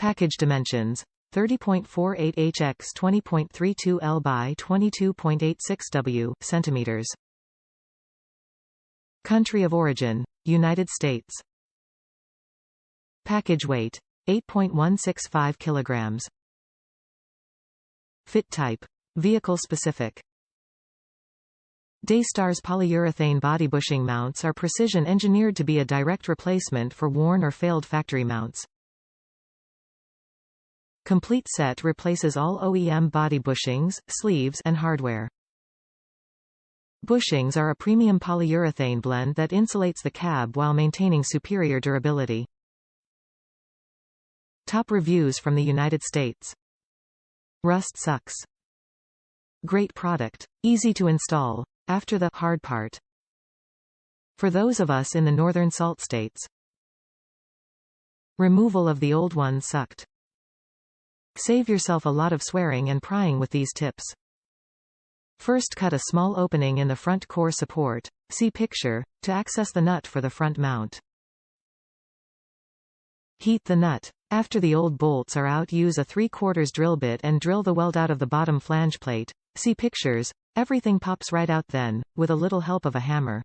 Package dimensions: 30.48 x 20.32 L by 22.86 W centimeters. Country of origin: United States. Package weight: 8.165 kilograms. Fit type: vehicle specific. Daystar's polyurethane body bushing mounts are precision engineered to be a direct replacement for worn or failed factory mounts. Complete set replaces all OEM body bushings, sleeves, and hardware. Bushings are a premium polyurethane blend that insulates the cab while maintaining superior durability. Top reviews from the United States. Rust sucks. Great product. Easy to install. After the hard part. For those of us in the northern salt states. Removal of the old one sucked. Save yourself a lot of swearing and prying with these tips. First, cut a small opening in the front core support, see picture, to access the nut for the front mount. Heat the nut. After the old bolts are out, use a 3/4 drill bit and drill the weld out of the bottom flange plate. See pictures. Everything pops right out then, with a little help of a hammer.